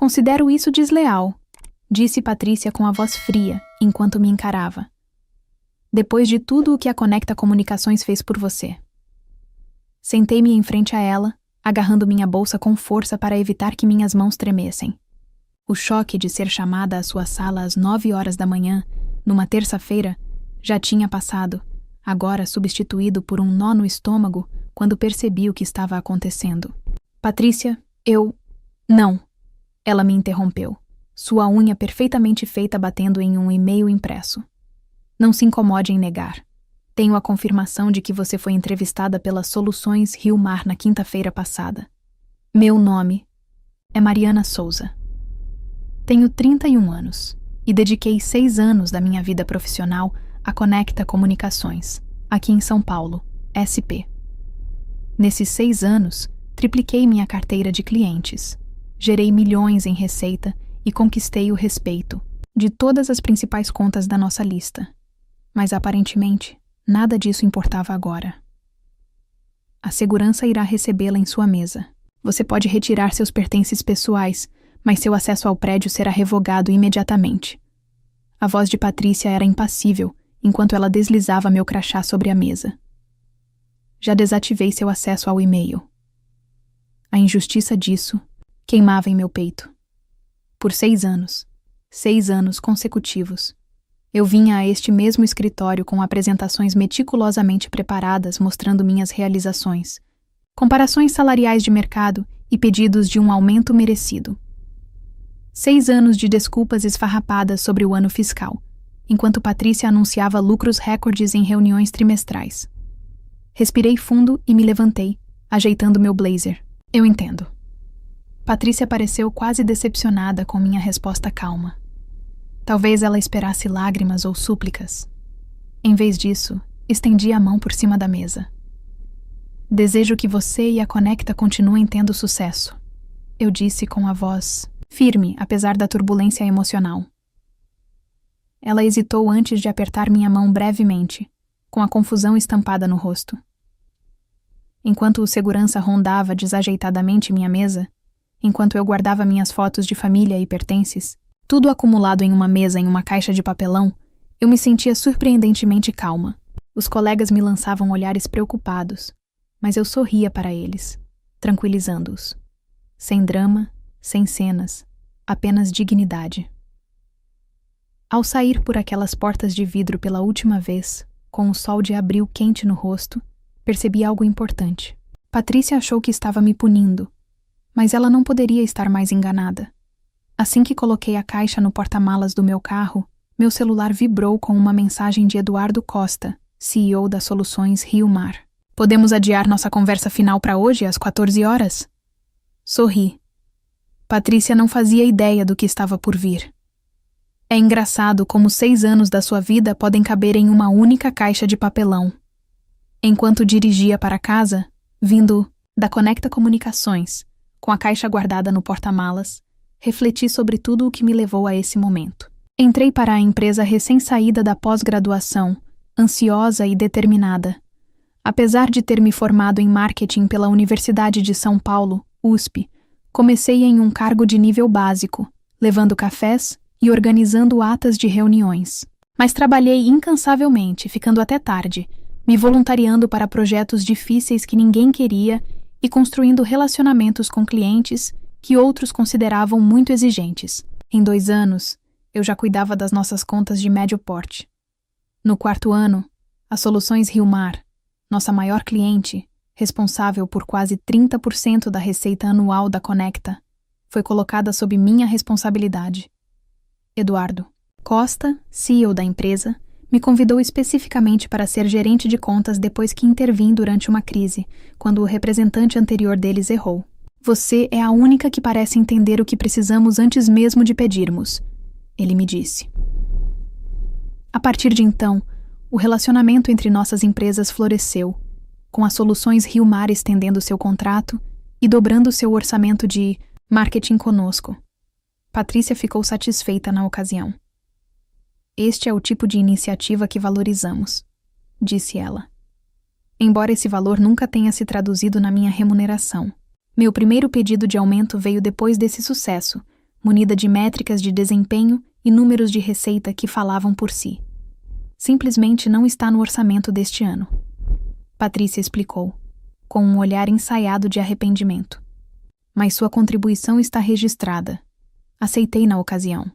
Considero isso desleal, disse Patrícia com a voz fria, enquanto me encarava. Depois de tudo o que a Conecta Comunicações fez por você. Sentei-me em frente a ela, agarrando minha bolsa com força para evitar que minhas mãos tremessem. O choque de ser chamada à sua sala às 9 horas da manhã, numa terça-feira, já tinha passado, agora substituído por um nó no estômago quando percebi o que estava acontecendo. Patrícia, Não. Ela me interrompeu, sua unha perfeitamente feita batendo em um e-mail impresso. Não se incomode em negar. Tenho a confirmação de que você foi entrevistada pelas Soluções Rio Mar na quinta-feira passada. Meu nome é Mariana Souza. Tenho 31 anos e dediquei 6 anos da minha vida profissional à Conecta Comunicações, aqui em São Paulo, SP. Nesses 6 anos, tripliquei minha carteira de clientes, gerei milhões em receita e conquistei o respeito de todas as principais contas da nossa lista. Mas aparentemente, nada disso importava agora. A segurança irá recebê-la em sua mesa. Você pode retirar seus pertences pessoais, mas seu acesso ao prédio será revogado imediatamente. A voz de Patrícia era impassível, enquanto ela deslizava meu crachá sobre a mesa. Já desativei seu acesso ao e-mail. A injustiça disso queimava em meu peito. Por 6 anos, 6 anos consecutivos, eu vinha a este mesmo escritório com apresentações meticulosamente preparadas mostrando minhas realizações, comparações salariais de mercado e pedidos de um aumento merecido. 6 anos de desculpas esfarrapadas sobre o ano fiscal, enquanto Patrícia anunciava lucros recordes em reuniões trimestrais. Respirei fundo e me levantei, ajeitando meu blazer. Eu entendo. Patrícia pareceu quase decepcionada com minha resposta calma. Talvez ela esperasse lágrimas ou súplicas. Em vez disso, estendi a mão por cima da mesa. Desejo que você e a Conecta continuem tendo sucesso, eu disse com a voz firme, apesar da turbulência emocional. Ela hesitou antes de apertar minha mão brevemente, com a confusão estampada no rosto. Enquanto o segurança rondava desajeitadamente minha mesa, enquanto eu guardava minhas fotos de família e pertences, tudo acumulado em uma mesa em uma caixa de papelão, eu me sentia surpreendentemente calma. Os colegas me lançavam olhares preocupados, mas eu sorria para eles, tranquilizando-os. Sem drama, sem cenas, apenas dignidade. Ao sair por aquelas portas de vidro pela última vez, com o sol de abril quente no rosto, percebi algo importante. Patrícia achou que estava me punindo, mas ela não poderia estar mais enganada. Assim que coloquei a caixa no porta-malas do meu carro, meu celular vibrou com uma mensagem de Eduardo Costa, CEO da Soluções Rio Mar. Podemos adiar nossa conversa final para hoje, às 14 horas? Sorri. Patrícia não fazia ideia do que estava por vir. É engraçado como 6 anos da sua vida podem caber em uma única caixa de papelão. Enquanto dirigia para casa, vindo da Conecta Comunicações, com a caixa guardada no porta-malas, refleti sobre tudo o que me levou a esse momento. Entrei para a empresa recém-saída da pós-graduação, ansiosa e determinada. Apesar de ter me formado em marketing pela Universidade de São Paulo, USP, comecei em um cargo de nível básico, levando cafés e organizando atas de reuniões. Mas trabalhei incansavelmente, ficando até tarde, me voluntariando para projetos difíceis que ninguém queria e construindo relacionamentos com clientes que outros consideravam muito exigentes. Em 2 anos, eu já cuidava das nossas contas de médio porte. No 4º ano, as Soluções Rio Mar, nossa maior cliente, responsável por quase 30% da receita anual da Conecta, foi colocada sob minha responsabilidade. Eduardo Costa, CEO da empresa, me convidou especificamente para ser gerente de contas depois que intervim durante uma crise, quando o representante anterior deles errou. Você é a única que parece entender o que precisamos antes mesmo de pedirmos, ele me disse. A partir de então, o relacionamento entre nossas empresas floresceu, com as Soluções Rio Mar estendendo seu contrato e dobrando seu orçamento de marketing conosco. Patrícia ficou satisfeita na ocasião. Este é o tipo de iniciativa que valorizamos, disse ela. Embora esse valor nunca tenha se traduzido na minha remuneração. Meu primeiro pedido de aumento veio depois desse sucesso, munida de métricas de desempenho e números de receita que falavam por si. Simplesmente não está no orçamento deste ano. Patrícia explicou, com um olhar ensaiado de arrependimento. Mas sua contribuição está registrada. Aceitei na ocasião.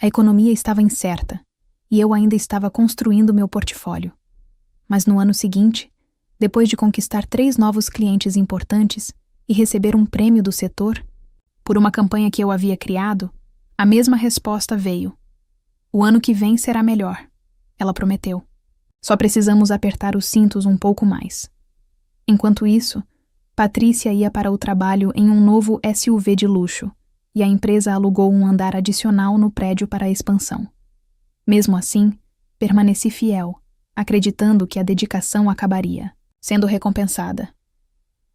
A economia estava incerta, e eu ainda estava construindo meu portfólio. Mas no ano seguinte, depois de conquistar 3 novos clientes importantes e receber um prêmio do setor, por uma campanha que eu havia criado, a mesma resposta veio. O ano que vem será melhor, ela prometeu. Só precisamos apertar os cintos um pouco mais. Enquanto isso, Patrícia ia para o trabalho em um novo SUV de luxo, e a empresa alugou um andar adicional no prédio para a expansão. Mesmo assim, permaneci fiel, acreditando que a dedicação acabaria, sendo recompensada.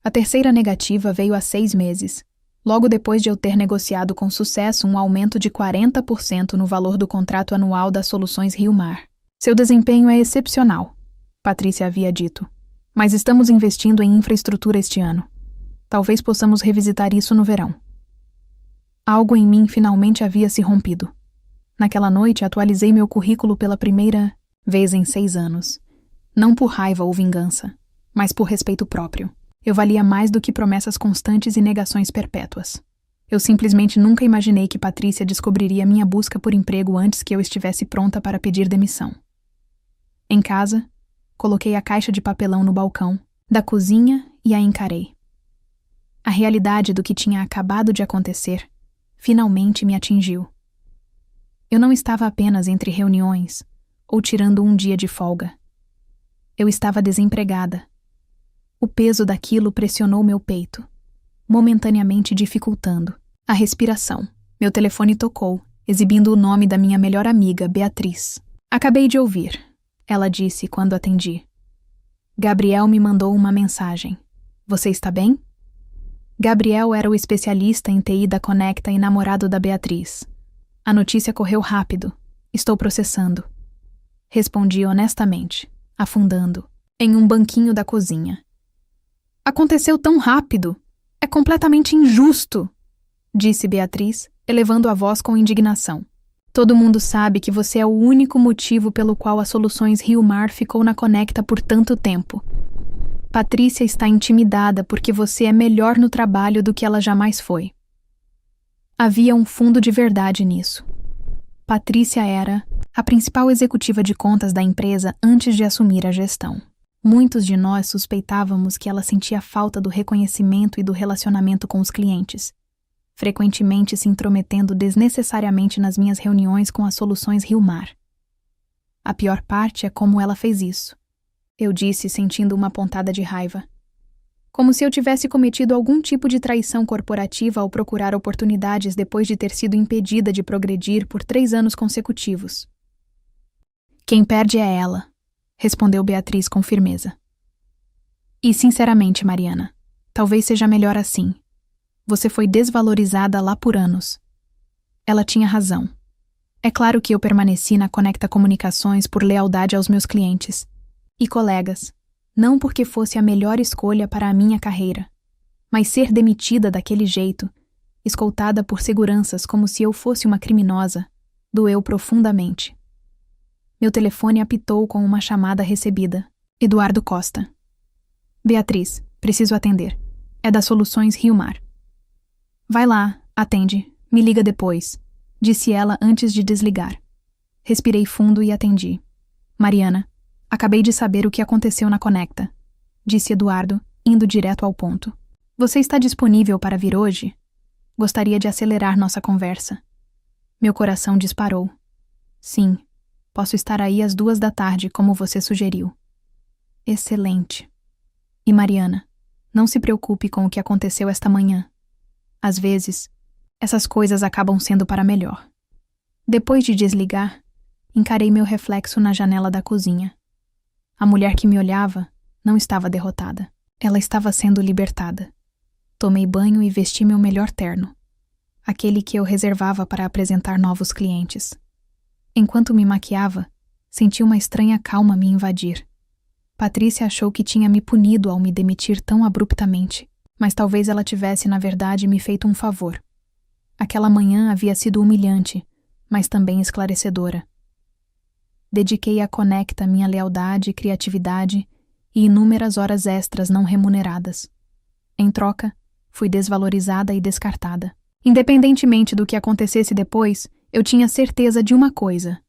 A terceira negativa veio há 6 meses, logo depois de eu ter negociado com sucesso um aumento de 40% no valor do contrato anual das Soluções Rio Mar. Seu desempenho é excepcional, Patrícia havia dito, mas estamos investindo em infraestrutura este ano. Talvez possamos revisitar isso no verão. Algo em mim finalmente havia se rompido. Naquela noite, atualizei meu currículo pela primeira vez em 6 anos. Não por raiva ou vingança, mas por respeito próprio. Eu valia mais do que promessas constantes e negações perpétuas. Eu simplesmente nunca imaginei que Patrícia descobriria minha busca por emprego antes que eu estivesse pronta para pedir demissão. Em casa, coloquei a caixa de papelão no balcão da cozinha e a encarei. A realidade do que tinha acabado de acontecer finalmente me atingiu. Eu não estava apenas entre reuniões ou tirando um dia de folga. Eu estava desempregada. O peso daquilo pressionou meu peito, momentaneamente dificultando a respiração. Meu telefone tocou, exibindo o nome da minha melhor amiga, Beatriz. Acabei de ouvir, ela disse quando atendi. Gabriel me mandou uma mensagem. Você está bem? Gabriel era o especialista em TI da Conecta e namorado da Beatriz. A notícia correu rápido. Estou processando. Respondi honestamente, afundando em um banquinho da cozinha. Aconteceu tão rápido. É completamente injusto, disse Beatriz, elevando a voz com indignação. Todo mundo sabe que você é o único motivo pelo qual a Soluções Rio Mar ficou na Conecta por tanto tempo. Patrícia está intimidada porque você é melhor no trabalho do que ela jamais foi. Havia um fundo de verdade nisso. Patrícia era a principal executiva de contas da empresa antes de assumir a gestão. Muitos de nós suspeitávamos que ela sentia falta do reconhecimento e do relacionamento com os clientes, frequentemente se intrometendo desnecessariamente nas minhas reuniões com as Soluções Rio Mar. A pior parte é como ela fez isso, eu disse, sentindo uma pontada de raiva. Como se eu tivesse cometido algum tipo de traição corporativa ao procurar oportunidades depois de ter sido impedida de progredir por 3 anos consecutivos. Quem perde é ela, respondeu Beatriz com firmeza. E sinceramente, Mariana, talvez seja melhor assim. Você foi desvalorizada lá por anos. Ela tinha razão. É claro que eu permaneci na Conecta Comunicações por lealdade aos meus clientes e colegas, não porque fosse a melhor escolha para a minha carreira, mas ser demitida daquele jeito, escoltada por seguranças como se eu fosse uma criminosa, doeu profundamente. Meu telefone apitou com uma chamada recebida. Eduardo Costa. Beatriz, preciso atender. É das Soluções Rio Mar. Vai lá, atende, me liga depois, disse ela antes de desligar. Respirei fundo e atendi. Mariana, acabei de saber o que aconteceu na Conecta, disse Eduardo, indo direto ao ponto. Você está disponível para vir hoje? Gostaria de acelerar nossa conversa. Meu coração disparou. Sim, posso estar aí às 2h, como você sugeriu. Excelente. E Mariana, não se preocupe com o que aconteceu esta manhã. Às vezes, essas coisas acabam sendo para melhor. Depois de desligar, encarei meu reflexo na janela da cozinha. A mulher que me olhava não estava derrotada. Ela estava sendo libertada. Tomei banho e vesti meu melhor terno, aquele que eu reservava para apresentar novos clientes. Enquanto me maquiava, senti uma estranha calma me invadir. Patrícia achou que tinha me punido ao me demitir tão abruptamente, mas talvez ela tivesse, na verdade, me feito um favor. Aquela manhã havia sido humilhante, mas também esclarecedora. Dediquei à Conecta minha lealdade e criatividade e inúmeras horas extras não remuneradas. Em troca, fui desvalorizada e descartada. Independentemente do que acontecesse depois, eu tinha certeza de uma coisa: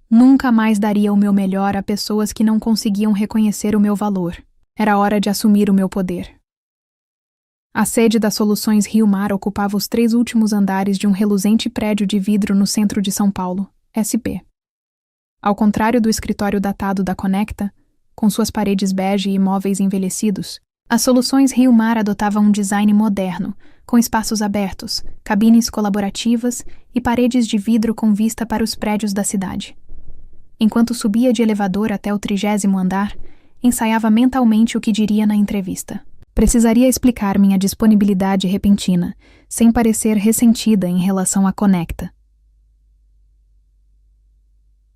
nunca mais daria o meu melhor a pessoas que não conseguiam reconhecer o meu valor. Era hora de assumir o meu poder. A sede das Soluções Rio Mar ocupava os 3 últimos andares de um reluzente prédio de vidro no centro de São Paulo, SP. Ao contrário do escritório datado da Conecta, com suas paredes bege e móveis envelhecidos, as Soluções Rio Mar adotavam um design moderno, com espaços abertos, cabines colaborativas e paredes de vidro com vista para os prédios da cidade. Enquanto subia de elevador até o 30º andar, ensaiava mentalmente o que diria na entrevista. Precisaria explicar minha disponibilidade repentina, sem parecer ressentida em relação à Conecta.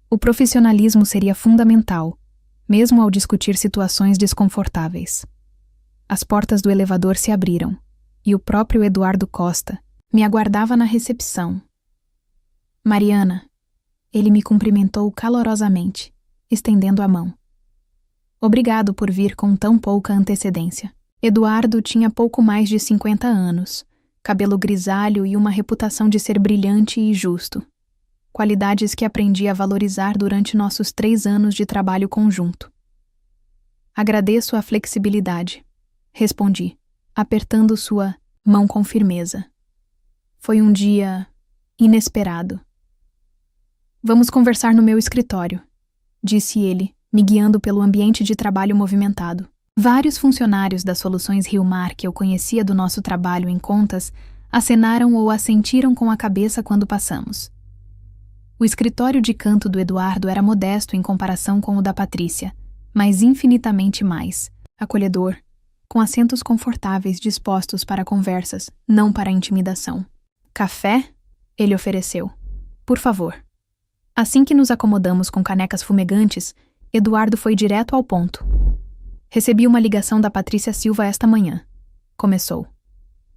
O profissionalismo seria fundamental, mesmo ao discutir situações desconfortáveis. As portas do elevador se abriram, e o próprio Eduardo Costa me aguardava na recepção. Mariana, ele me cumprimentou calorosamente, estendendo a mão. Obrigado por vir com tão pouca antecedência. Eduardo tinha pouco mais de 50 anos, cabelo grisalho e uma reputação de ser brilhante e justo. Qualidades que aprendi a valorizar durante nossos 3 anos de trabalho conjunto. Agradeço a flexibilidade, respondi, apertando sua mão com firmeza. Foi um dia inesperado. Vamos conversar no meu escritório, disse ele, me guiando pelo ambiente de trabalho movimentado. Vários funcionários das Soluções Rio Mar que eu conhecia do nosso trabalho em contas acenaram ou assentiram com a cabeça quando passamos. O escritório de canto do Eduardo era modesto em comparação com o da Patrícia, mas infinitamente mais acolhedor, com assentos confortáveis dispostos para conversas, não para intimidação. Café? Ele ofereceu. Por favor. Assim que nos acomodamos com canecas fumegantes, Eduardo foi direto ao ponto. Recebi uma ligação da Patrícia Silva esta manhã. Começou.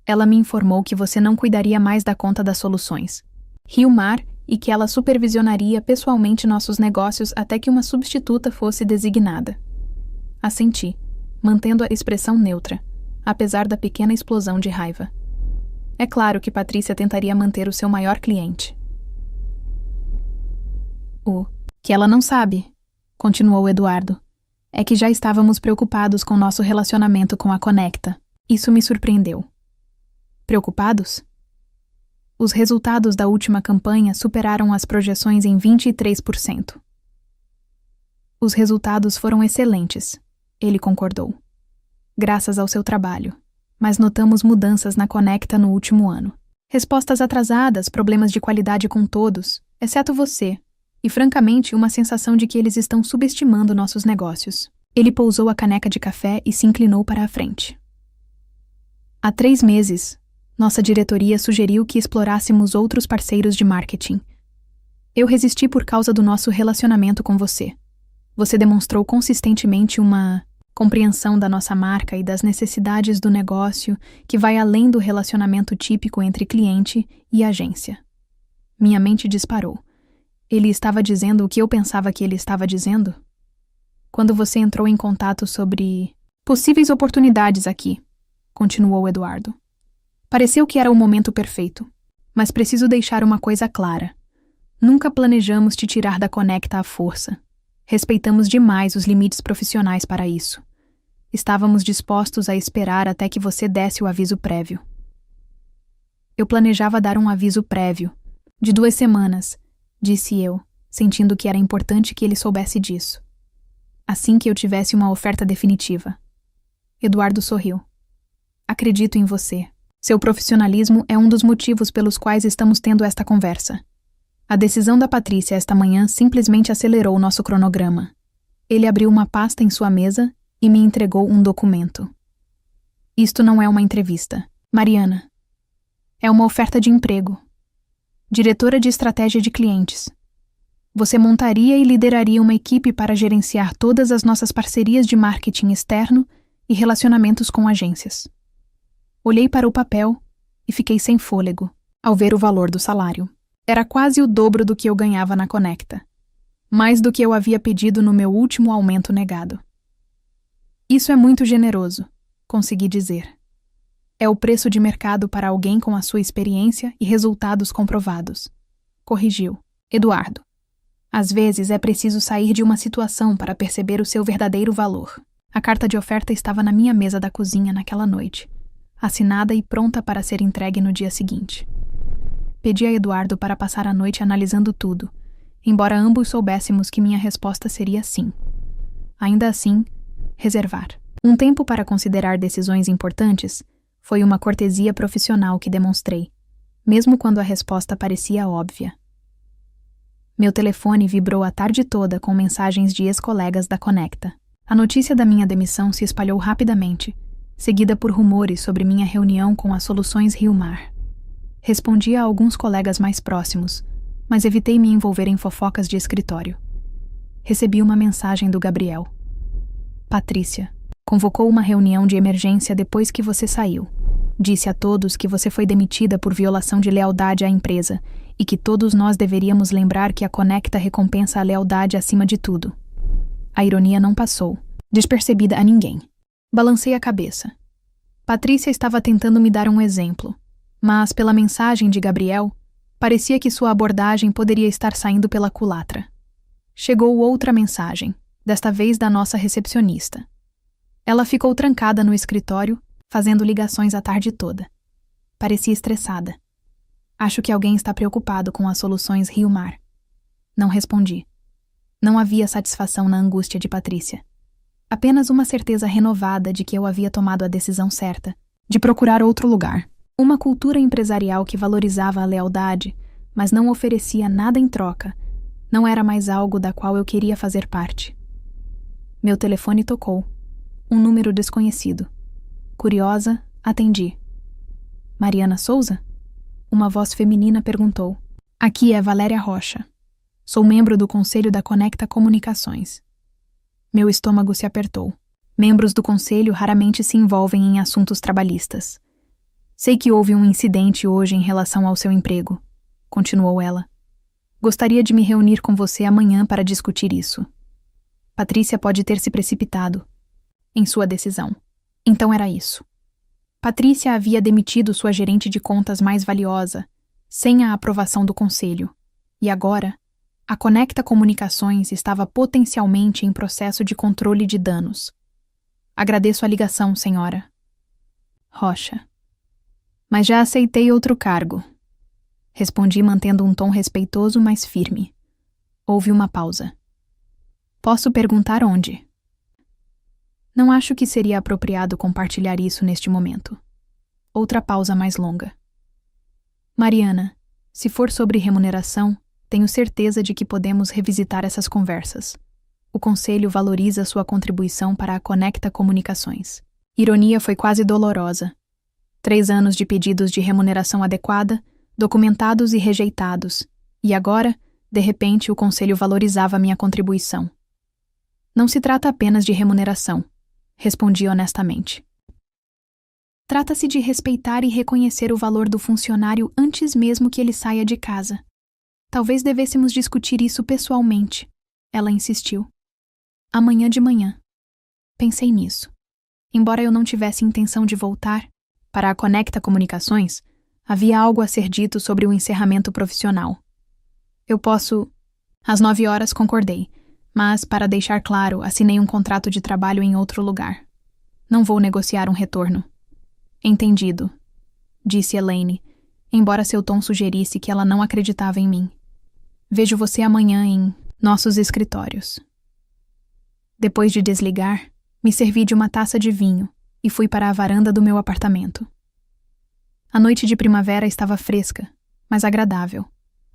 Ela me informou que você não cuidaria mais da conta das Soluções Rio Mar e que ela supervisionaria pessoalmente nossos negócios até que uma substituta fosse designada. Assenti, mantendo a expressão neutra, apesar da pequena explosão de raiva. É claro que Patrícia tentaria manter o seu maior cliente. O que ela não sabe, continuou Eduardo, é que já estávamos preocupados com nosso relacionamento com a Conecta. Isso me surpreendeu. Preocupados? Os resultados da última campanha superaram as projeções em 23%. Os resultados foram excelentes, ele concordou. Graças ao seu trabalho. Mas notamos mudanças na Conecta no último ano. Respostas atrasadas, problemas de qualidade com todos, exceto você. E, francamente, uma sensação de que eles estão subestimando nossos negócios. Ele pousou a caneca de café e se inclinou para a frente. Há 3 meses, nossa diretoria sugeriu que explorássemos outros parceiros de marketing. Eu resisti por causa do nosso relacionamento com você. Você demonstrou consistentemente uma compreensão da nossa marca e das necessidades do negócio que vai além do relacionamento típico entre cliente e agência. Minha mente disparou. Ele estava dizendo o que eu pensava que ele estava dizendo? Quando você entrou em contato sobre possíveis oportunidades aqui, continuou Eduardo. Pareceu que era o momento perfeito, mas preciso deixar uma coisa clara. Nunca planejamos te tirar da Conecta à força. Respeitamos demais os limites profissionais para isso. Estávamos dispostos a esperar até que você desse o aviso prévio. Eu planejava dar um aviso prévio, de 2 semanas, disse eu, sentindo que era importante que ele soubesse disso. Assim que eu tivesse uma oferta definitiva. Eduardo sorriu. Acredito em você. Seu profissionalismo é um dos motivos pelos quais estamos tendo esta conversa. A decisão da Patrícia esta manhã simplesmente acelerou o nosso cronograma. Ele abriu uma pasta em sua mesa e me entregou um documento. Isto não é uma entrevista, Mariana. É uma oferta de emprego. Diretora de estratégia de clientes. Você montaria e lideraria uma equipe para gerenciar todas as nossas parcerias de marketing externo e relacionamentos com agências. Olhei para o papel e fiquei sem fôlego. ao ver o valor do salário. Era quase o dobro do que eu ganhava na Conecta. Mais do que eu havia pedido no meu último aumento negado. Isso é muito generoso, consegui dizer. É o preço de mercado para alguém com a sua experiência e resultados comprovados. Corrigiu Eduardo. Às vezes é preciso sair de uma situação para perceber o seu verdadeiro valor. A carta de oferta estava na minha mesa da cozinha naquela noite, assinada e pronta para ser entregue no dia seguinte. Pedi a Eduardo para passar a noite analisando tudo, embora ambos soubéssemos que minha resposta seria sim. Ainda assim, reservar um tempo para considerar decisões importantes foi uma cortesia profissional que demonstrei, mesmo quando a resposta parecia óbvia. Meu telefone vibrou a tarde toda com mensagens de ex-colegas da Conecta. A notícia da minha demissão se espalhou rapidamente, seguida por rumores sobre minha reunião com as Soluções Rio Mar. Respondi a alguns colegas mais próximos, mas evitei me envolver em fofocas de escritório. Recebi uma mensagem do Gabriel. Patrícia, convocou uma reunião de emergência depois que você saiu. Disse a todos que você foi demitida por violação de lealdade à empresa e que todos nós deveríamos lembrar que a Conecta recompensa a lealdade acima de tudo. A ironia não passou, despercebida a ninguém. Balancei a cabeça. Patrícia estava tentando me dar um exemplo, mas pela mensagem de Gabriel, parecia que sua abordagem poderia estar saindo pela culatra. Chegou outra mensagem, desta vez da nossa recepcionista. Ela ficou trancada no escritório, fazendo ligações a tarde toda. Parecia estressada. Acho que alguém está preocupado com as Soluções Rio Mar. Não respondi. Não havia satisfação na angústia de Patrícia. Apenas uma certeza renovada de que eu havia tomado a decisão certa, de procurar outro lugar. Uma cultura empresarial que valorizava a lealdade, mas não oferecia nada em troca, não era mais algo da qual eu queria fazer parte. Meu telefone tocou. Um número desconhecido. Curiosa, atendi. Mariana Souza? Uma voz feminina perguntou. Aqui é Valéria Rocha. Sou membro do Conselho da Conecta Comunicações. Meu estômago se apertou. Membros do Conselho raramente se envolvem em assuntos trabalhistas. Sei que houve um incidente hoje em relação ao seu emprego, continuou ela. Gostaria de me reunir com você amanhã para discutir isso. Patrícia pode ter se precipitado em sua decisão. Então era isso. Patrícia havia demitido sua gerente de contas mais valiosa, sem a aprovação do conselho. E agora, a Conecta Comunicações estava potencialmente em processo de controle de danos. Agradeço a ligação, senhora. Rocha. Mas já aceitei outro cargo. Respondi mantendo um tom respeitoso, mas firme. Houve uma pausa. Posso perguntar onde? Não acho que seria apropriado compartilhar isso neste momento. Outra pausa mais longa. Mariana, se for sobre remuneração, tenho certeza de que podemos revisitar essas conversas. O Conselho valoriza sua contribuição para a Conecta Comunicações. Ironia foi quase dolorosa. 3 anos de pedidos de remuneração adequada, documentados e rejeitados. E agora, de repente, o Conselho valorizava minha contribuição. Não se trata apenas de remuneração, respondi honestamente. Trata-se de respeitar e reconhecer o valor do funcionário antes mesmo que ele saia de casa. Talvez devêssemos discutir isso pessoalmente, ela insistiu. Amanhã de manhã. Pensei nisso. Embora eu não tivesse intenção de voltar, para a Conecta Comunicações, havia algo a ser dito sobre o encerramento profissional. Eu posso... Às 9 horas concordei, mas, para deixar claro, assinei um contrato de trabalho em outro lugar. Não vou negociar um retorno. Entendido, disse Elaine, embora seu tom sugerisse que ela não acreditava em mim. Vejo você amanhã em nossos escritórios. Depois de desligar, me servi de uma taça de vinho e fui para a varanda do meu apartamento. A noite de primavera estava fresca, mas agradável,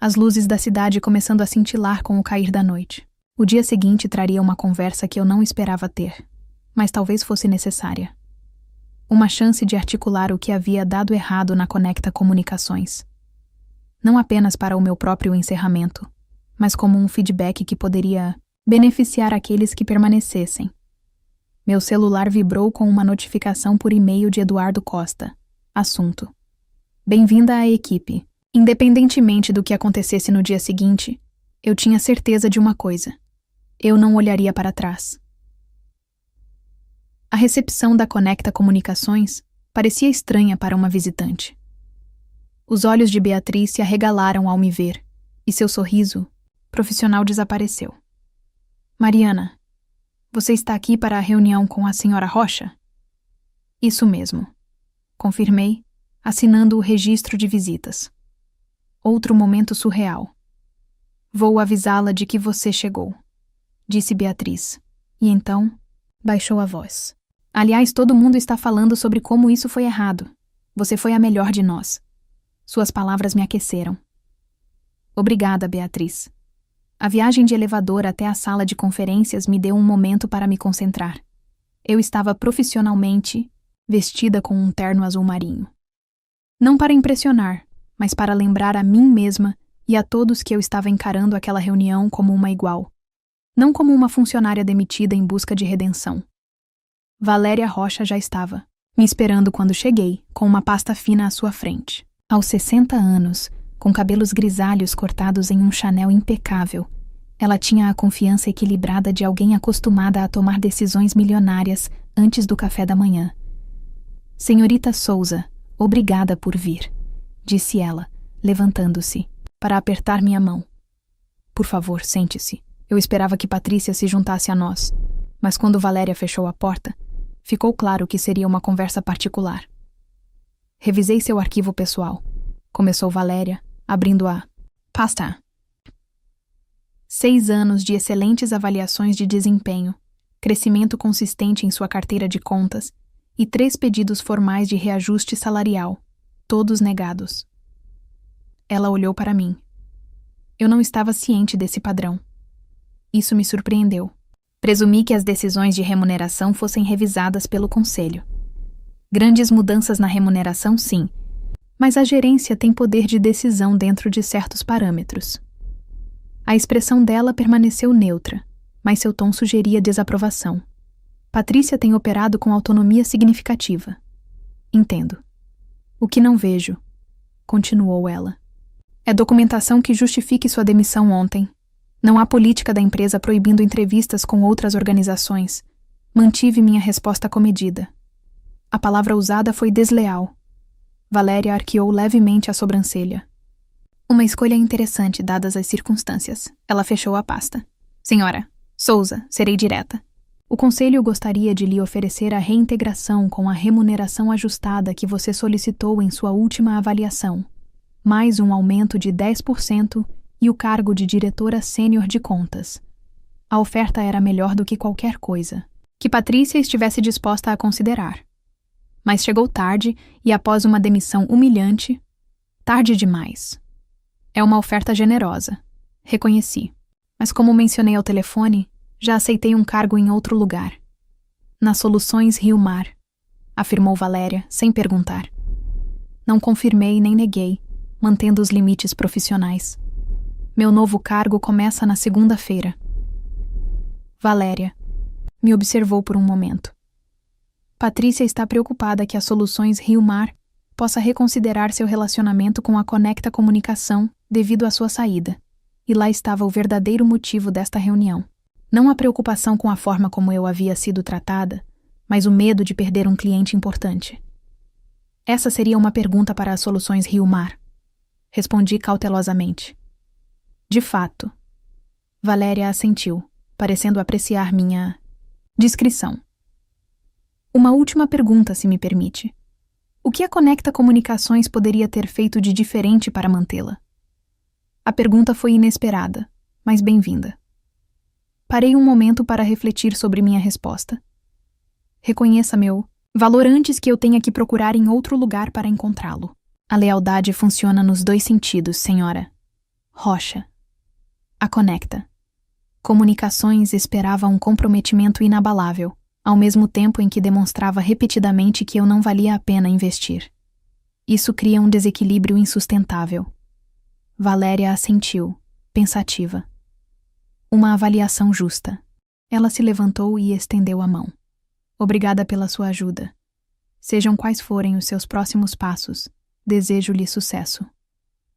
as luzes da cidade começando a cintilar com o cair da noite. O dia seguinte traria uma conversa que eu não esperava ter, mas talvez fosse necessária. Uma chance de articular o que havia dado errado na Conecta Comunicações. Não apenas para o meu próprio encerramento, mas como um feedback que poderia beneficiar aqueles que permanecessem. Meu celular vibrou com uma notificação por e-mail de Eduardo Costa. Assunto: Bem-vinda à equipe. Independentemente do que acontecesse no dia seguinte, eu tinha certeza de uma coisa: eu não olharia para trás. A recepção da Conecta Comunicações parecia estranha para uma visitante. Os olhos de Beatriz se arregalaram ao me ver, e seu sorriso profissional desapareceu. Mariana, você está aqui para a reunião com a senhora Rocha? Isso mesmo, confirmei, assinando o registro de visitas. Outro momento surreal. Vou avisá-la de que você chegou, disse Beatriz, e então baixou a voz. Aliás, todo mundo está falando sobre como isso foi errado. Você foi a melhor de nós. Suas palavras me aqueceram. Obrigada, Beatriz. A viagem de elevador até a sala de conferências me deu um momento para me concentrar. Eu estava profissionalmente vestida com um terno azul marinho. Não para impressionar, mas para lembrar a mim mesma e a todos que eu estava encarando aquela reunião como uma igual. Não como uma funcionária demitida em busca de redenção. Valéria Rocha já estava me esperando quando cheguei, com uma pasta fina à sua frente. Aos 60 anos, com cabelos grisalhos cortados em um Chanel impecável, ela tinha a confiança equilibrada de alguém acostumada a tomar decisões milionárias antes do café da manhã. Senhorita Souza, obrigada por vir, disse ela, levantando-se, para apertar minha mão. Por favor, sente-se. Eu esperava que Patrícia se juntasse a nós, mas quando Valéria fechou a porta, ficou claro que seria uma conversa particular. Revisei seu arquivo pessoal, começou Valéria, abrindo a pasta. 6 anos de excelentes avaliações de desempenho, crescimento consistente em sua carteira de contas e 3 pedidos formais de reajuste salarial, todos negados. Ela olhou para mim. Eu não estava ciente desse padrão. Isso me surpreendeu. Presumi que as decisões de remuneração fossem revisadas pelo conselho. Grandes mudanças na remuneração, sim, mas a gerência tem poder de decisão dentro de certos parâmetros. A expressão dela permaneceu neutra, mas seu tom sugeria desaprovação. Patrícia tem operado com autonomia significativa. Entendo. O que não vejo, continuou ela, é documentação que justifique sua demissão ontem. Não há política da empresa proibindo entrevistas com outras organizações. Mantive minha resposta comedida. A palavra usada foi desleal. Valéria arqueou levemente a sobrancelha. Uma escolha interessante, dadas as circunstâncias. Ela fechou a pasta. Senhora Souza, serei direta. O conselho gostaria de lhe oferecer a reintegração com a remuneração ajustada que você solicitou em sua última avaliação, mais um aumento de 10% e o cargo de diretora sênior de contas. A oferta era melhor do que qualquer coisa que Patrícia estivesse disposta a considerar. Mas chegou tarde e após uma demissão humilhante, tarde demais. É uma oferta generosa, reconheci. Mas como mencionei ao telefone, já aceitei um cargo em outro lugar. Nas Soluções Rio Mar, afirmou Valéria, sem perguntar. Não confirmei nem neguei, mantendo os limites profissionais. Meu novo cargo começa na segunda-feira. Valéria me observou por um momento. Patrícia está preocupada que a Soluções Rio Mar possa reconsiderar seu relacionamento com a Conecta Comunicação devido à sua saída. E lá estava o verdadeiro motivo desta reunião. Não a preocupação com a forma como eu havia sido tratada, mas o medo de perder um cliente importante. Essa seria uma pergunta para as Soluções Rio Mar. Respondi cautelosamente. De fato. Valéria assentiu, parecendo apreciar minha discrição. Uma última pergunta, se me permite. O que a Conecta Comunicações poderia ter feito de diferente para mantê-la? A pergunta foi inesperada, mas bem-vinda. Parei um momento para refletir sobre minha resposta. Reconheça meu valor antes que eu tenha que procurar em outro lugar para encontrá-lo. A lealdade funciona nos 2 sentidos, senhora Rocha. A Conecta Comunicações esperava um comprometimento inabalável, ao mesmo tempo em que demonstrava repetidamente que eu não valia a pena investir. Isso cria um desequilíbrio insustentável. Valéria assentiu, pensativa. Uma avaliação justa. Ela se levantou e estendeu a mão. Obrigada pela sua ajuda. Sejam quais forem os seus próximos passos, desejo-lhe sucesso.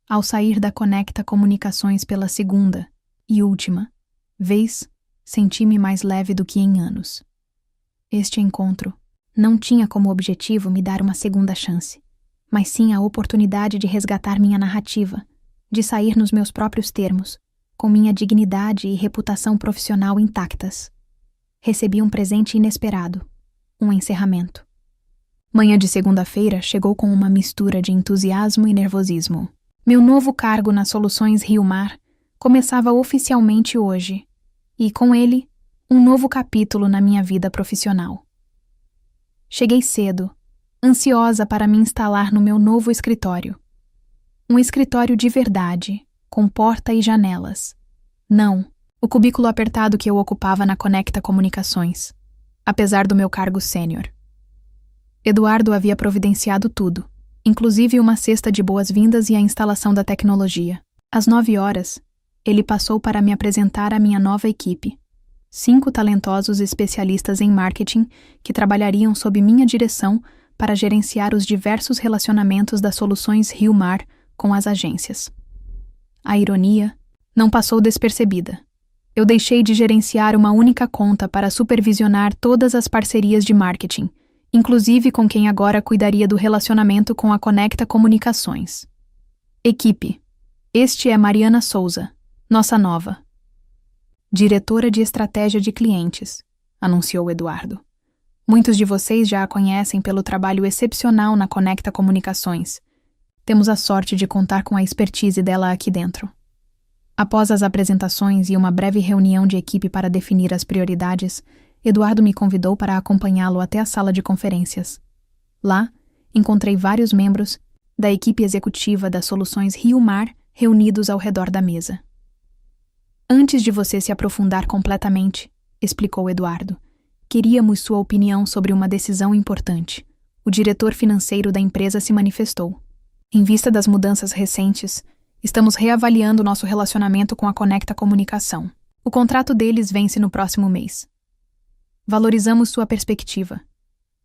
Ao sair da Conecta Comunicações pela segunda e última vez, senti-me mais leve do que em anos. Este encontro não tinha como objetivo me dar uma segunda chance, mas sim a oportunidade de resgatar minha narrativa, de sair nos meus próprios termos, com minha dignidade e reputação profissional intactas. Recebi um presente inesperado, um encerramento. Manhã de segunda-feira chegou com uma mistura de entusiasmo e nervosismo. Meu novo cargo nas Soluções Rio Mar começava oficialmente hoje, e com ele, um novo capítulo na minha vida profissional. Cheguei cedo, ansiosa para me instalar no meu novo escritório. Um escritório de verdade, com porta e janelas. Não, o cubículo apertado que eu ocupava na Conecta Comunicações, apesar do meu cargo sênior. Eduardo havia providenciado tudo, inclusive uma cesta de boas-vindas e a instalação da tecnologia. Às 9h, ele passou para me apresentar a minha nova equipe. 5 talentosos especialistas em marketing que trabalhariam sob minha direção para gerenciar os diversos relacionamentos das Soluções Rio Mar com as agências. A ironia não passou despercebida. Eu deixei de gerenciar uma única conta para supervisionar todas as parcerias de marketing, inclusive com quem agora cuidaria do relacionamento com a Conecta Comunicações. Equipe: este é Mariana Souza, nossa nova diretora de estratégia de clientes, anunciou Eduardo. Muitos de vocês já a conhecem pelo trabalho excepcional na Conecta Comunicações. Temos a sorte de contar com a expertise dela aqui dentro. Após as apresentações e uma breve reunião de equipe para definir as prioridades, Eduardo me convidou para acompanhá-lo até a sala de conferências. Lá, encontrei vários membros da equipe executiva das Soluções Rio Mar reunidos ao redor da mesa. Antes de você se aprofundar completamente, explicou Eduardo, queríamos sua opinião sobre uma decisão importante. O diretor financeiro da empresa se manifestou. Em vista das mudanças recentes, estamos reavaliando nosso relacionamento com a Conecta Comunicação. O contrato deles vence no próximo mês. Valorizamos sua perspectiva,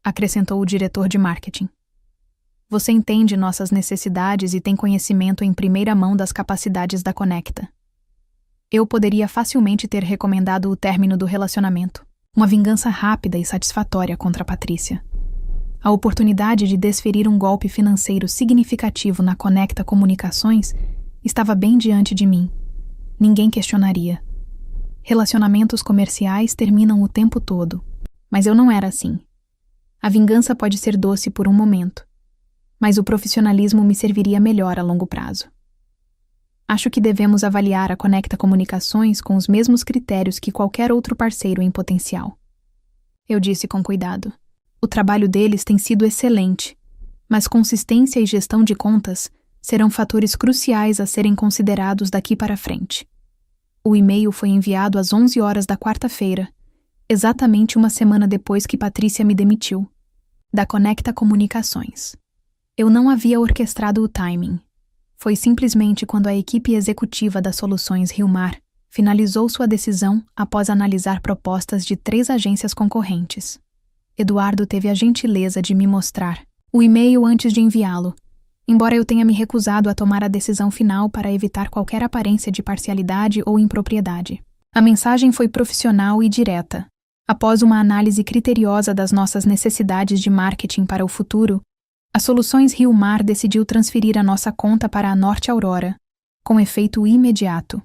acrescentou o diretor de marketing. Você entende nossas necessidades e tem conhecimento em primeira mão das capacidades da Conecta. Eu poderia facilmente ter recomendado o término do relacionamento, uma vingança rápida e satisfatória contra Patrícia. A oportunidade de desferir um golpe financeiro significativo na Conecta Comunicações estava bem diante de mim. Ninguém questionaria. Relacionamentos comerciais terminam o tempo todo, mas eu não era assim. A vingança pode ser doce por um momento, mas o profissionalismo me serviria melhor a longo prazo. Acho que devemos avaliar a Conecta Comunicações com os mesmos critérios que qualquer outro parceiro em potencial. Eu disse com cuidado. O trabalho deles tem sido excelente, mas consistência e gestão de contas serão fatores cruciais a serem considerados daqui para frente. O e-mail foi enviado às 11h da quarta-feira, exatamente uma semana depois que Patrícia me demitiu, da Conecta Comunicações. Eu não havia orquestrado o timing. Foi simplesmente quando a equipe executiva das Soluções Rio Mar finalizou sua decisão após analisar propostas de 3 agências concorrentes. Eduardo teve a gentileza de me mostrar o e-mail antes de enviá-lo, embora eu tenha me recusado a tomar a decisão final para evitar qualquer aparência de parcialidade ou impropriedade. A mensagem foi profissional e direta. Após uma análise criteriosa das nossas necessidades de marketing para o futuro, a Soluções Rio Mar decidiu transferir a nossa conta para a Norte Aurora, com efeito imediato.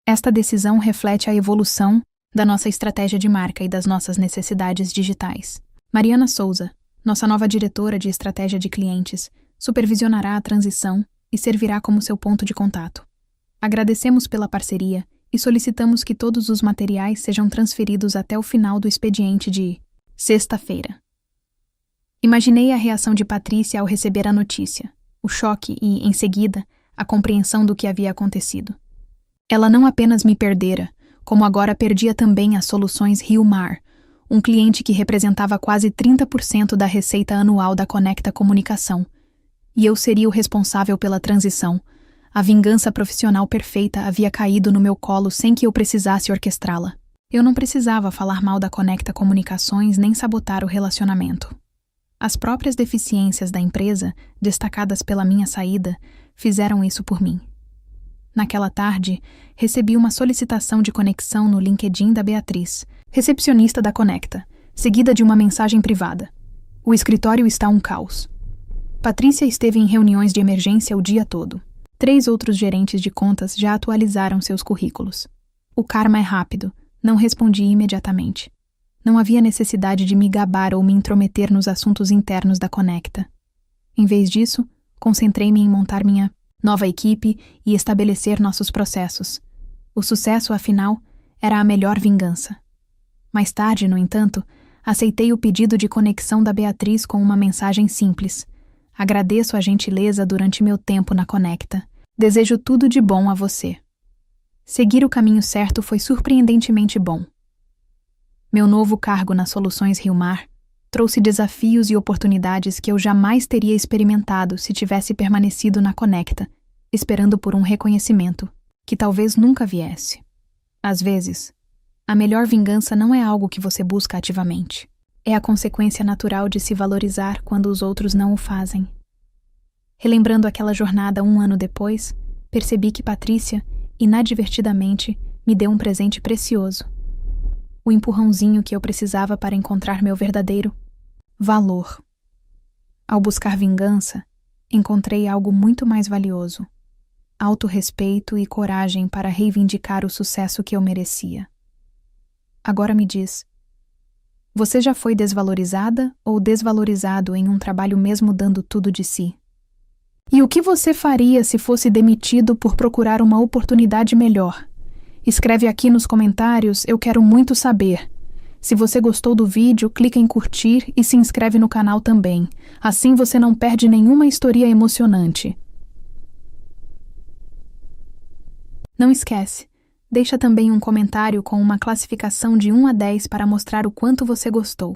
Esta decisão reflete a evolução da nossa estratégia de marca e das nossas necessidades digitais. Mariana Souza, nossa nova diretora de estratégia de clientes, supervisionará a transição e servirá como seu ponto de contato. Agradecemos pela parceria e solicitamos que todos os materiais sejam transferidos até o final do expediente de sexta-feira. Imaginei a reação de Patrícia ao receber a notícia, o choque e, em seguida, a compreensão do que havia acontecido. Ela não apenas me perdera, como agora perdia também as Soluções Rio Mar, um cliente que representava quase 30% da receita anual da Conecta Comunicação, e eu seria o responsável pela transição. A vingança profissional perfeita havia caído no meu colo sem que eu precisasse orquestrá-la. Eu não precisava falar mal da Conecta Comunicações nem sabotar o relacionamento. As próprias deficiências da empresa, destacadas pela minha saída, fizeram isso por mim. Naquela tarde, recebi uma solicitação de conexão no LinkedIn da Beatriz, recepcionista da Conecta, seguida de uma mensagem privada. O escritório está um caos. Patrícia esteve em reuniões de emergência o dia todo. 3 outros gerentes de contas já atualizaram seus currículos. O karma é rápido, não respondi imediatamente. Não havia necessidade de me gabar ou me intrometer nos assuntos internos da Conecta. Em vez disso, concentrei-me em montar minha nova equipe e estabelecer nossos processos. O sucesso, afinal, era a melhor vingança. Mais tarde, no entanto, aceitei o pedido de conexão da Beatriz com uma mensagem simples. Agradeço a gentileza durante meu tempo na Conecta. Desejo tudo de bom a você. Seguir o caminho certo foi surpreendentemente bom. Meu novo cargo nas Soluções Rio Mar trouxe desafios e oportunidades que eu jamais teria experimentado se tivesse permanecido na Conecta, esperando por um reconhecimento, que talvez nunca viesse. Às vezes, a melhor vingança não é algo que você busca ativamente. É a consequência natural de se valorizar quando os outros não o fazem. Relembrando aquela jornada 1 ano depois, percebi que Patrícia, inadvertidamente, me deu um presente precioso. O empurrãozinho que eu precisava para encontrar meu verdadeiro valor. Ao buscar vingança, encontrei algo muito mais valioso: autorrespeito e coragem para reivindicar o sucesso que eu merecia. Agora me diz, você já foi desvalorizada ou desvalorizado em um trabalho mesmo dando tudo de si? E o que você faria se fosse demitido por procurar uma oportunidade melhor? Escreve aqui nos comentários, eu quero muito saber. Se você gostou do vídeo, clica em curtir e se inscreve no canal também. Assim você não perde nenhuma história emocionante. Não esquece, deixa também um comentário com uma classificação de 1 a 10 para mostrar o quanto você gostou.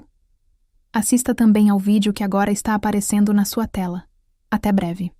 Assista também ao vídeo que agora está aparecendo na sua tela. Até breve.